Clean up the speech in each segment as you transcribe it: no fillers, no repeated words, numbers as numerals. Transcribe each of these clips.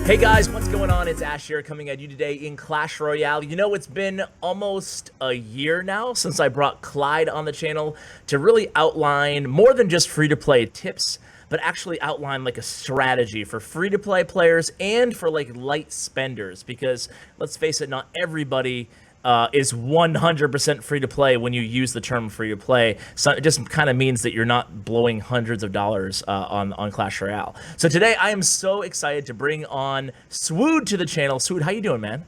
Hey guys, what's going on? It's Ash here coming at you today in Clash Royale. You know, it's been almost a year now since I brought Clyde on the channel to really outline more than just free-to-play tips, but actually outline like a strategy for free-to-play players and for like light spenders, because let's face it, not everybody is 100% free to play when you use the term free to play. So it just kind of means that you're not blowing hundreds of dollars on Clash Royale. So today I am so excited to bring on Swood to the channel. Swood, how you doing, man?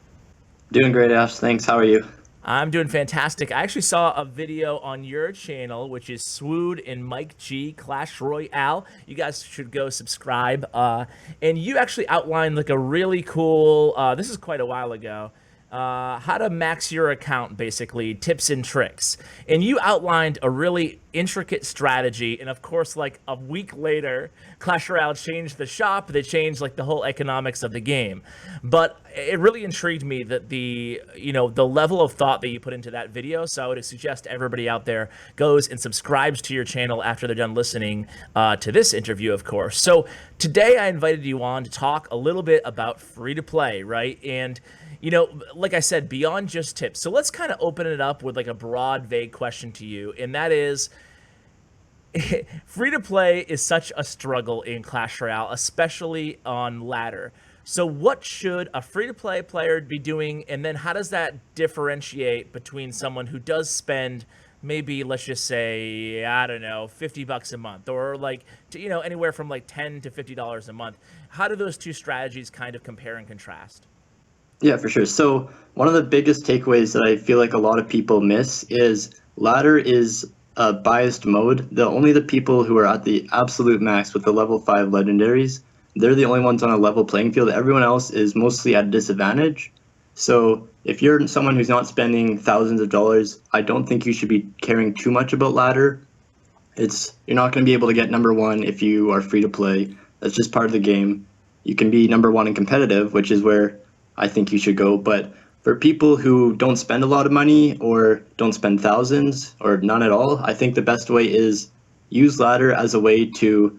Doing great, Ash. Thanks. How are you? I'm doing fantastic. I actually saw a video on your channel, which is Swood and Mike G Clash Royale. You guys should go subscribe. And you actually outlined like a really cool, this is quite a while ago, how to max your account, basically, tips and tricks. And you outlined a really intricate strategy, and of course, like a week later, Clash Royale changed the shop, they changed like the whole economics of the game. But it really intrigued me that the level of thought that you put into that video, so I would suggest everybody out there goes and subscribes to your channel after they're done listening to this interview, of course. So today I invited you on to talk a little bit about free-to-play, right? And you know, like I said, beyond just tips. So let's kind of open it up with like a broad, vague question to you. And that is, free to play is such a struggle in Clash Royale, especially on ladder. So what should a free to play player be doing? And then how does that differentiate between someone who does spend maybe, let's just say, I don't know, $50 a month, or like, anywhere from like $10 to $50 a month? How do those two strategies kind of compare and contrast? Yeah, for sure. So one of the biggest takeaways that I feel like a lot of people miss is ladder is a biased mode. Only the people who are at the absolute max with the level 5 legendaries, they're the only ones on a level playing field. Everyone else is mostly at a disadvantage. So if you're someone who's not spending thousands of dollars, I don't think you should be caring too much about ladder. You're not going to be able to get number one if you are free to play. That's just part of the game. You can be number one in competitive, which is where I think you should go. But for people who don't spend a lot of money or don't spend thousands or none at all, I think the best way is use ladder as a way to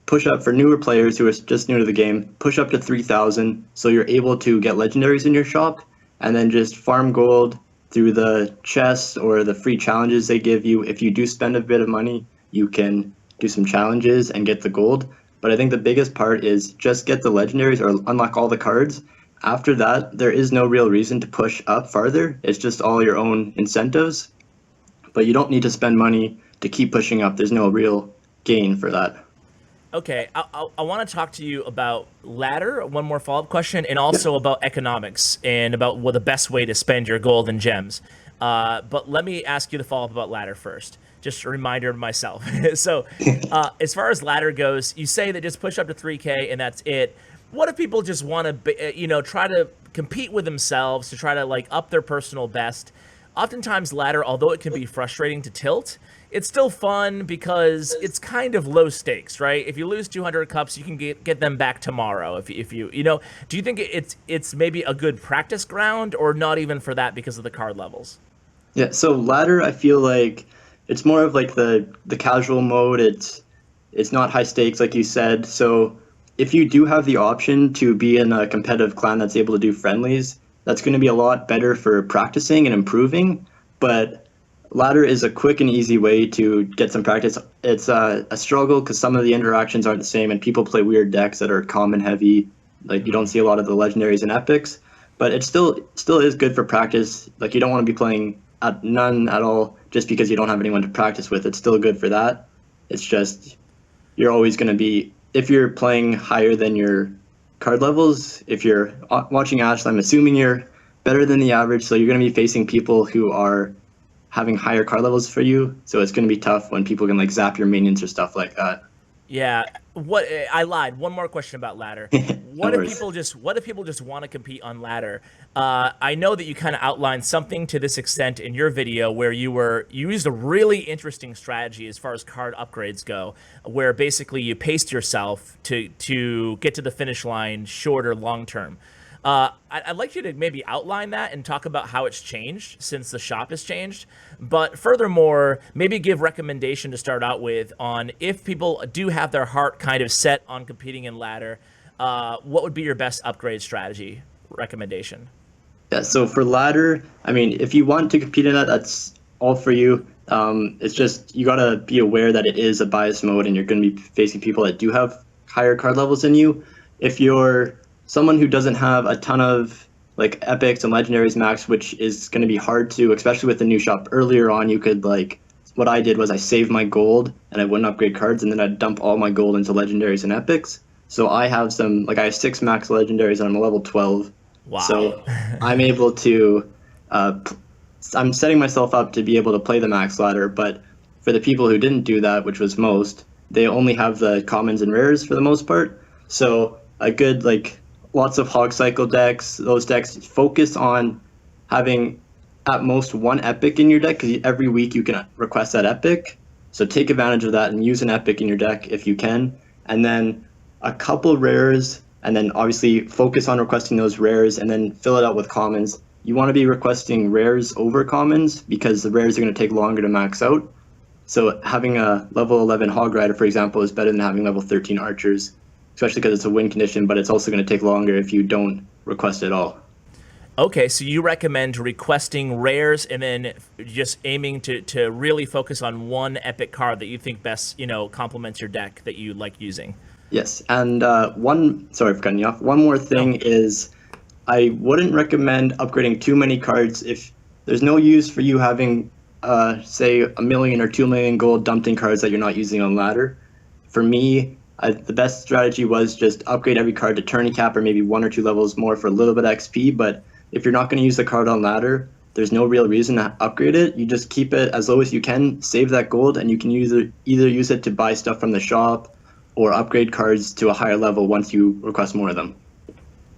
push up for newer players who are just new to the game, push up to 3,000 so you're able to get legendaries in your shop, and then just farm gold through the chests or the free challenges they give you. If you do spend a bit of money, you can do some challenges and get the gold. But I think the biggest part is just get the legendaries or unlock all the cards. After that, there is no real reason to push up farther. It's just all your own incentives. But you don't need to spend money to keep pushing up. There's no real gain for that. Okay, I want to talk to you about ladder, one more follow-up question, and also about economics and about the best way to spend your gold and gems. But let me ask you the follow-up about ladder first. Just a reminder to myself. So as far as ladder goes, you say that just push up to 3K and that's it. What if people just want to, try to compete with themselves to try to like up their personal best? Oftentimes ladder, although it can be frustrating to tilt, it's still fun because it's kind of low stakes, right? If you lose 200 cups, you can get them back tomorrow. If you do you think it's maybe a good practice ground, or not even for that because of the card levels? Yeah, so ladder, I feel like it's more of like the casual mode. It's not high stakes like you said. So if you do have the option to be in a competitive clan that's able to do friendlies, that's going to be a lot better for practicing and improving. But ladder is a quick and easy way to get some practice. It's a struggle because some of the interactions aren't the same, and people play weird decks that are common heavy. Like you don't see a lot of the legendaries and epics, but it still is good for practice. Like you don't want to be playing at none at all just because you don't have anyone to practice with. It's still good for that. It's just you're always going to be, if you're playing higher than your card levels, if you're watching Ash, I'm assuming you're better than the average, so you're going to be facing people who are having higher card levels for you, so it's going to be tough when people can like zap your minions or stuff like that. Yeah, I lied. One more question about ladder. What if people just want to compete on ladder? I know that you kind of outlined something to this extent in your video where you used a really interesting strategy as far as card upgrades go, where basically you paced yourself to get to the finish line short or long term. I'd like you to maybe outline that and talk about how it's changed since the shop has changed. But furthermore, maybe give recommendation to start out with on if people do have their heart kind of set on competing in ladder, what would be your best upgrade strategy recommendation? Yeah, so for ladder, I mean, if you want to compete in that, that's all for you. It's just you gotta be aware that it is a bias mode, and you're gonna be facing people that do have higher card levels than you. If you're someone who doesn't have a ton of like epics and legendaries max, which is gonna be hard to, especially with the new shop. Earlier on, you could like what I did was I saved my gold and I wouldn't upgrade cards, and then I'd dump all my gold into legendaries and epics. So I have some like I have 6 max legendaries and I'm a level 12. Wow. So I'm able to, I'm setting myself up to be able to play the max ladder. But for the people who didn't do that, which was most, they only have the commons and rares for the most part. So a good, like, lots of hog cycle decks, those decks focus on having at most 1 epic in your deck, because every week you can request that epic. So take advantage of that and use an epic in your deck if you can. And then a couple rares, and then obviously focus on requesting those rares and then fill it out with commons. You want to be requesting rares over commons because the rares are going to take longer to max out. So having a level 11 Hog Rider, for example, is better than having level 13 Archers, especially because it's a win condition, but it's also going to take longer if you don't request it all. Okay, so you recommend requesting rares and then just aiming to really focus on one epic card that you think best, complements your deck that you like using. Yes, and sorry for cutting you off. One more thing is I wouldn't recommend upgrading too many cards if there's no use for you having, say, 1 million or 2 million gold dumped in cards that you're not using on ladder. For me, the best strategy was just upgrade every card to tourney cap or maybe 1 or 2 levels more for a little bit of XP, but if you're not going to use the card on ladder, there's no real reason to upgrade it. You just keep it as low as you can, save that gold, and you can either use it to buy stuff from the shop or upgrade cards to a higher level once you request more of them.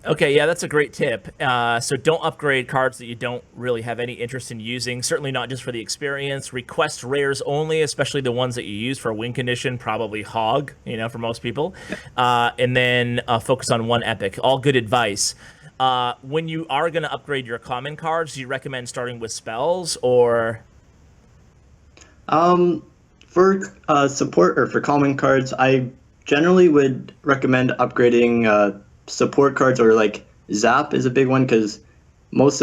Okay, yeah, that's a great tip. So don't upgrade cards that you don't really have any interest in using, certainly not just for the experience. Request rares only, especially the ones that you use for a win condition, probably Hog, for most people. And then focus on 1 epic. All good advice. When you are going to upgrade your common cards, do you recommend starting with spells or... For support or for common cards, I generally would recommend upgrading support cards, or like Zap is a big one because most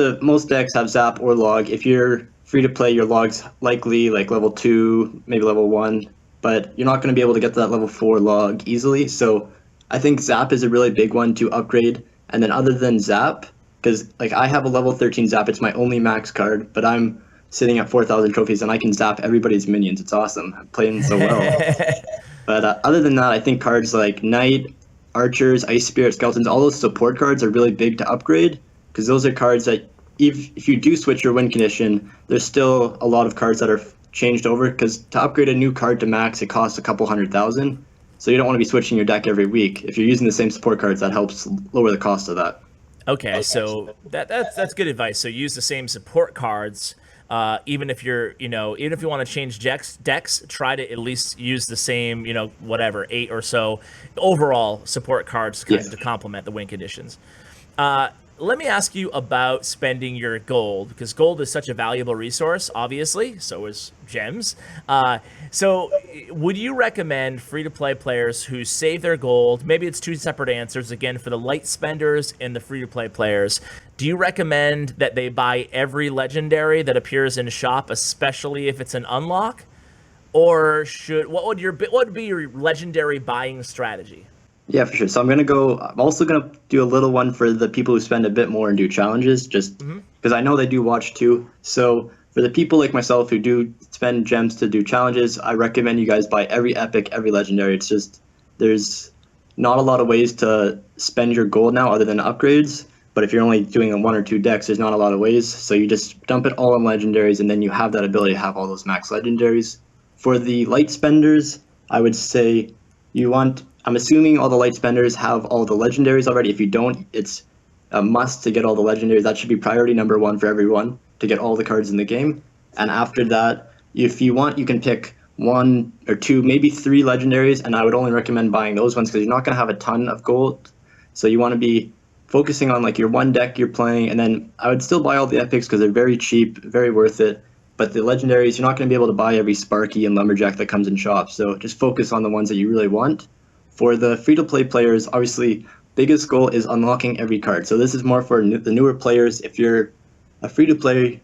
decks have Zap or Log. If you're free to play, your Log's likely like level 2, maybe level 1, but you're not going to be able to get to that level 4 Log easily. So I think Zap is a really big one to upgrade. And then other than Zap, because like I have a level 13 Zap, it's my only max card, but I'm sitting at 4,000 trophies and I can zap everybody's minions. It's awesome. I'm playing so well. But other than that, I think cards like Knight, Archers, Ice Spirit, Skeletons, all those support cards are really big to upgrade because those are cards that if you do switch your win condition, there's still a lot of cards that are changed over because to upgrade a new card to max, it costs a couple 100,000. So you don't want to be switching your deck every week. If you're using the same support cards, that helps lower the cost of that. Okay, so that's good advice. So use the same support cards. Even if you're, even if you want to change decks, try to at least use the same, whatever, 8 or so overall support cards kind of to complement the win conditions. Let me ask you about spending your gold, because gold is such a valuable resource, obviously. So is gems. So would you recommend free-to-play players who save their gold? Maybe it's 2 separate answers, again, for the light spenders and the free-to-play players. Do you recommend that they buy every legendary that appears in shop, especially if it's an unlock? Or what would be your legendary buying strategy? Yeah, for sure. So I'm also gonna do a little one for the people who spend a bit more and do challenges, just because I know they do watch too. So for the people like myself who do spend gems to do challenges, I recommend you guys buy every epic, every legendary. It's just there's not a lot of ways to spend your gold now other than upgrades. But if you're only doing 1 or 2 decks, there's not a lot of ways. So you just dump it all on legendaries, and then you have that ability to have all those max legendaries. For the light spenders, I would say I'm assuming all the light spenders have all the legendaries already. If you don't, it's a must to get all the legendaries. That should be priority number 1 for everyone, to get all the cards in the game. And after that, if you want, you can pick 1 or 2, maybe 3 legendaries, and I would only recommend buying those ones because you're not going to have a ton of gold. So you want to be focusing on like your 1 deck you're playing, and then I would still buy all the epics because they're very cheap, very worth it. But the legendaries, you're not going to be able to buy every Sparky and Lumberjack that comes in shops. So just focus on the ones that you really want. For the free-to-play players, obviously, biggest goal is unlocking every card. So this is more for the newer players. If you're a free-to-play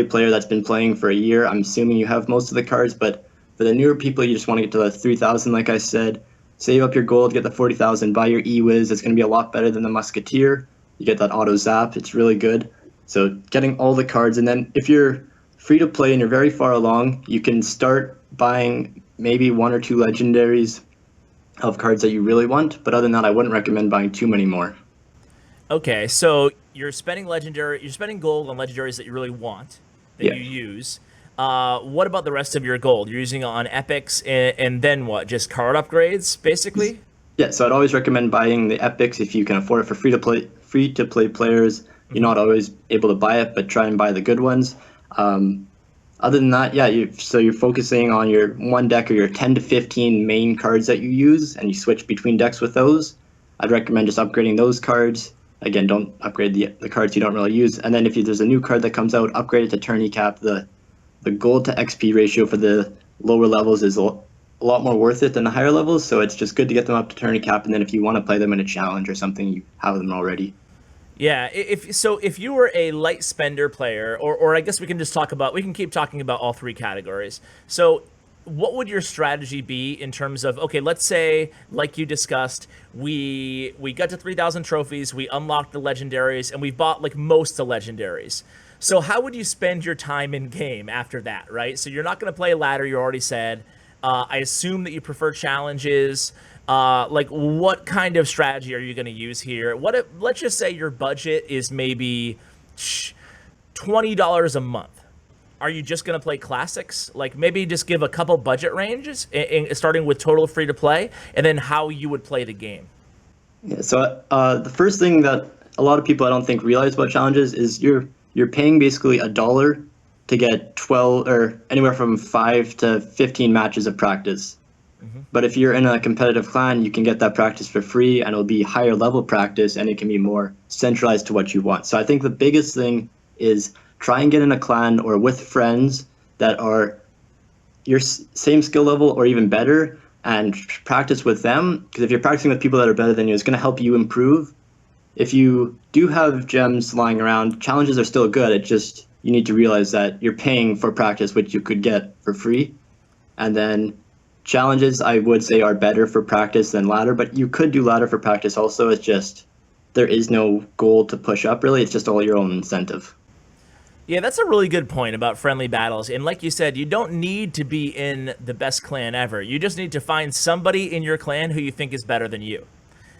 player that's been playing for a year, I'm assuming you have most of the cards, but for the newer people, you just want to get to the 3,000, like I said. Save up your gold, get the 40,000, buy your E-Wiz. It's going to be a lot better than the Musketeer. You get that auto zap. It's really good. So getting all the cards, and then if you're free-to-play and you're very far along, you can start buying maybe 1 or 2 legendaries of cards that you really want, but other than that, I wouldn't recommend buying too many more. Okay, so you're spending gold on legendaries that you really want, that you use. What about the rest of your gold? You're using it on epics, and then what? Just card upgrades, basically? Yeah, so I'd always recommend buying the epics if you can afford it. For free-to-play players, you're not always able to buy it, but try and buy the good ones. Other than that, yeah, you're focusing on your one deck or your 10 to 15 main cards that you use, and you switch between decks with those. I'd recommend just upgrading those cards. Again, don't upgrade the cards you don't really use. And then if there's a new card that comes out, upgrade it to tourney cap. The gold to XP ratio for the lower levels is a lot more worth it than the higher levels, so it's just good to get them up to tourney cap, and then if you want to play them in a challenge or something, you have them already. Yeah, if you were a light spender player, or I guess we can keep talking about all 3 categories. So what would your strategy be in terms of, okay, let's say, like you discussed, we got to 3,000 trophies, we unlocked the legendaries, and we bought like most of the legendaries. So how would you spend your time in game after that, right? So you're not going to play ladder, you already said. I assume that you prefer challenges. Like, what kind of strategy are you going to use here? Let's just say your budget is maybe $20 a month. Are you just going to play classics? Like, maybe just give a couple budget ranges, starting with total free to play, and then how you would play the game. Yeah, so the first thing that a lot of people I don't think realize about challenges is you're paying basically $1 to get 12 or anywhere from 5 to 15 matches of practice. But if you're in a competitive clan, you can get that practice for free, and it'll be higher level practice, and it can be more centralized to what you want. So I think the biggest thing is try and get in a clan or with friends that are your same skill level or even better, and practice with them. Because if you're practicing with people that are better than you, it's going to help you improve. If you do have gems lying around, challenges are still good. It just, you need to realize that you're paying for practice, which you could get for free. And then challenges, I would say, are better for practice than ladder, but you could do ladder for practice also. It's just, there is no goal to push up, really. It's just all your own incentive. Yeah, that's a really good point about friendly battles. And like you said, you don't need to be in the best clan ever. You just need to find somebody in your clan who you think is better than you.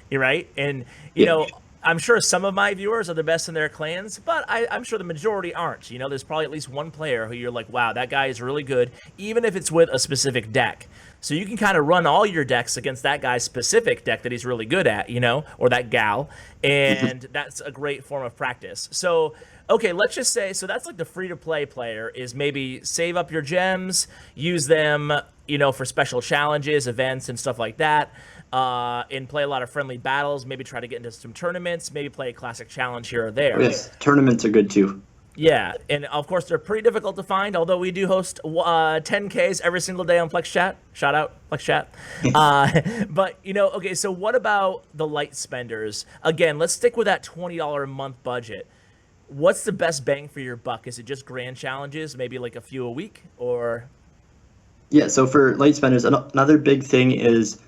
You're right? And, you know, I'm sure some of my viewers are the best in their clans, but I'm sure the majority aren't. You know, there's probably at least one player who you're like, wow, that guy is really good, even if it's with a specific deck. So you can kind of run all your decks against that guy's specific deck that he's really good at, you know, or that gal, and that's a great form of practice. So, okay, let's just say, so that's like the free-to-play player is maybe save up your gems, use them, you know, for special challenges, events, and stuff like that, and play a lot of friendly battles, maybe try to get into some tournaments, maybe play a classic challenge here or there. Yes, tournaments are good too. Yeah, and of course they're pretty difficult to find, although we do host 10Ks every single day on Flex Chat. Shout out, Flex Chat. But, you know, okay, so what about the light spenders? Again, let's stick with that $20 a month budget. What's the best bang for your buck? Is it just grand challenges, maybe like a few a week, or? Yeah, so for light spenders, another big thing is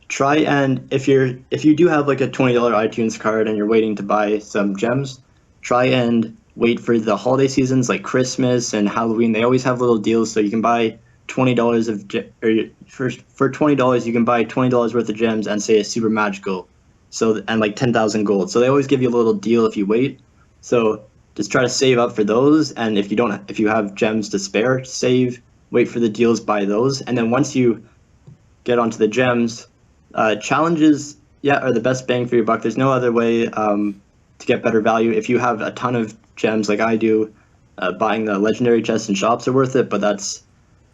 try and, if you do have like a $20 iTunes card and you're waiting to buy some gems, try and wait for the holiday seasons like Christmas and Halloween. They always have little deals, so you can buy $20 for $20 you can buy $20 worth of gems and say a super magical, so, and like 10,000 gold. So they always give you a little deal if you wait. So just try to save up for those, and if you have gems to spare, save, wait for the deals, buy those, and then once you get onto the gems, challenges, are the best bang for your buck. There's no other way to get better value. If you have a ton of gems like I do, buying the legendary chests and shops are worth it, but that's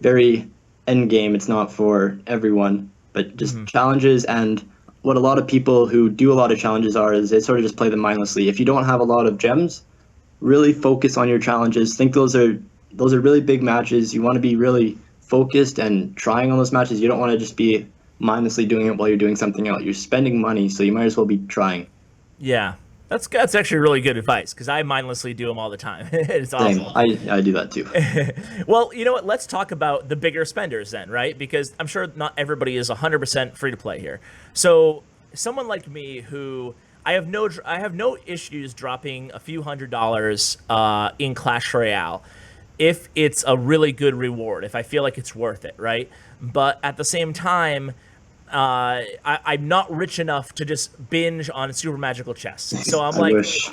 very end game. It's not for everyone, but just challenges. And what a lot of people who do a lot of challenges is they sort of just play them mindlessly. If you don't have a lot of gems, really focus on your challenges. Think those are really big matches. You want to be really focused and trying on those matches. You don't want to just be mindlessly doing it while you're doing something else. You're spending money, so you might as well be trying. Yeah, that's actually really good advice because I mindlessly do them all the time. It's Same. awesome. I do that too. Well, you know what? Let's talk about the bigger spenders then, right? Because I'm sure not everybody is 100% free to play here. So someone like me who I have no issues dropping a few $100s in Clash Royale if it's a really good reward, if I feel like it's worth it, right? But at the same time, I'm not rich enough to just binge on super magical chests. So I'm I like, wish.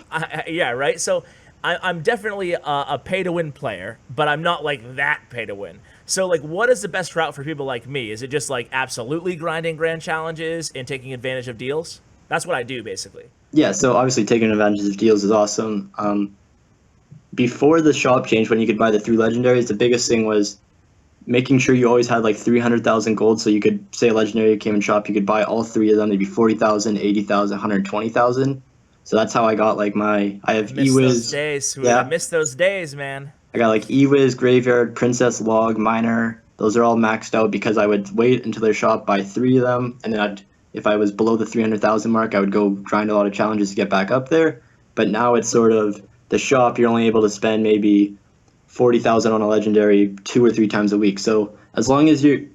yeah, right. So I'm definitely a pay to win player, but I'm not like that pay to win. So like, what is the best route for people like me? Is it just like absolutely grinding grand challenges and taking advantage of deals? That's what I do basically. Yeah, so obviously taking advantage of deals is awesome. Before the shop changed, when you could buy the 3 legendaries, the biggest thing was making sure you always had like 300,000 gold, so you could say a legendary came in shop, you could buy all 3 of them. They'd be 40,000, 80,000, 120,000. So that's how I got like I have Miss those Ewiz. days, Swood. Yeah. I miss those days, man. I got like Ewiz, Graveyard, Princess, Log, Miner. Those are all maxed out because I would wait until their shop, buy 3 of them, and then if I was below the 300,000 mark, I would go grind a lot of challenges to get back up there. But now it's sort of the shop, you're only able to spend maybe 40,000 on a legendary 2 or 3 times a week. So as long as you're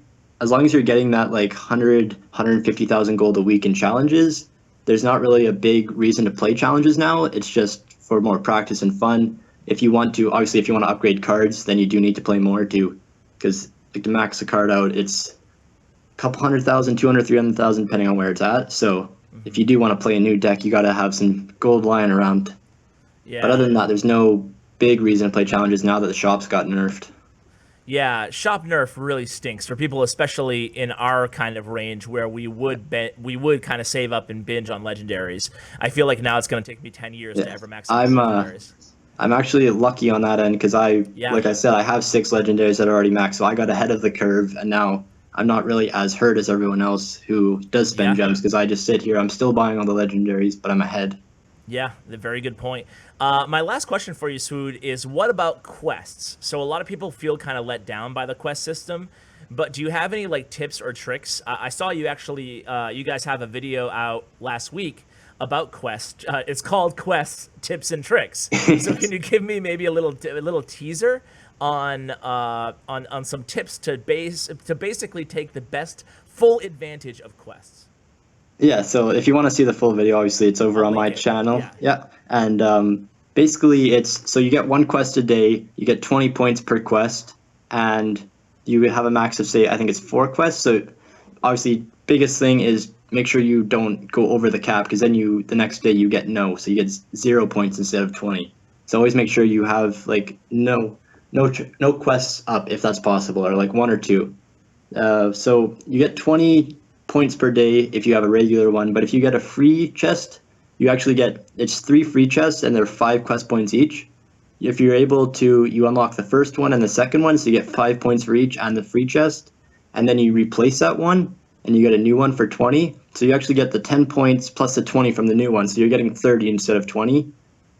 getting that like 150,000 gold a week in challenges, there's not really a big reason to play challenges now. It's just for more practice and fun. If you want to upgrade cards, then you do need to play more too, because like to max a card out, it's a couple 100,000, 200, 300,000 depending on where it's at. So if you do want to play a new deck, you got to have some gold lying around. Yeah. But other than that, there's no big reason to play challenges now that the shops got nerfed. Yeah, shop nerf really stinks for people, especially in our kind of range where we would kind of save up and binge on legendaries. I feel like now it's going to take me 10 years to ever max out legendaries. I'm actually lucky on that end because like I said, I have 6 legendaries that are already maxed, so I got ahead of the curve, and now I'm not really as hurt as everyone else who does spend gems because I just sit here. I'm still buying all the legendaries, but I'm ahead. Yeah, a very good point. My last question for you, Swood, is what about quests? So a lot of people feel kind of let down by the quest system, but do you have any like tips or tricks? I saw you actually, you guys have a video out last week about quests. It's called Quests, Tips and Tricks. So can you give me maybe a little teaser on some tips to basically take the best full advantage of quests? Yeah, so if you want to see the full video, obviously it's over on my channel. Yeah. And basically it's, so you get 1 quest a day, you get 20 points per quest, and you have a max of, say, I think it's 4 quests. So obviously biggest thing is make sure you don't go over the cap, because then the next day you get no. So you get 0 points instead of 20. So always make sure you have like no quests up if that's possible, or like 1 or 2. So you get 20 points per day if you have a regular one, but if you get a free chest, you actually get, it's 3 free chests and they're 5 quest points each. If you're able to, you unlock the first one and the second one, so you get 5 points for each and the free chest, and then you replace that one and you get a new one for 20. So you actually get the 10 points plus the 20 from the new one, so you're getting 30 instead of 20.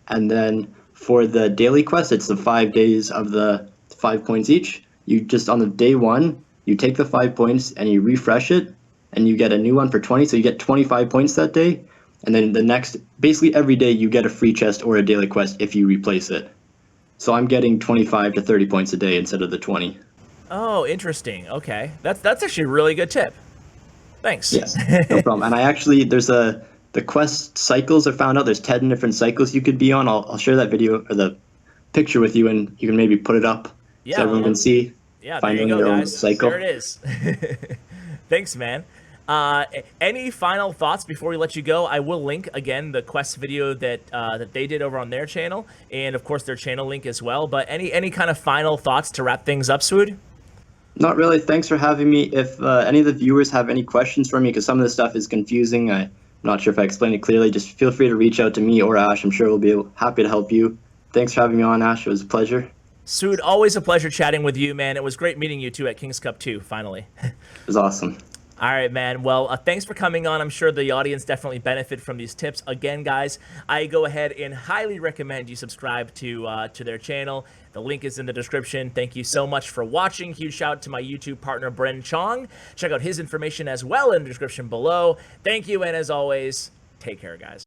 And then for the daily quest, it's the 5 days of the 5 points each. You just, on the day 1, you take the 5 points and you refresh it, and you get a new one for 20, so you get 25 points that day. And then the next, basically every day you get a free chest or a daily quest if you replace it. So I'm getting 25 to 30 points a day instead of the 20. Oh, interesting. Okay. That's actually a really good tip. Thanks. Yes, no problem. And I actually, the quest cycles are found out. There's 10 different cycles you could be on. I'll share that video or the picture with you, and you can maybe put it up so everyone can see. Yeah, find there you go, your own guys. cycle. There it is. Thanks, man. Any final thoughts before we let you go? I will link again the quest video that they did over on their channel, and of course their channel link as well. But any kind of final thoughts to wrap things up, Swood? Not really. Thanks for having me. If any of the viewers have any questions for me, because some of this stuff is confusing, I'm not sure if I explained it clearly, just feel free to reach out to me or Ash. I'm sure we'll be happy to help you. Thanks for having me on, Ash. It was a pleasure. Swood, always a pleasure chatting with you, man. It was great meeting you too at King's Cup 2, finally. It was awesome. All right, man. Well, thanks for coming on. I'm sure the audience definitely benefit from these tips. Again, guys, I go ahead and highly recommend you subscribe to their channel. The link is in the description. Thank you so much for watching. Huge shout out to my YouTube partner, Bren Chong. Check out his information as well in the description below. Thank you, and as always, take care, guys.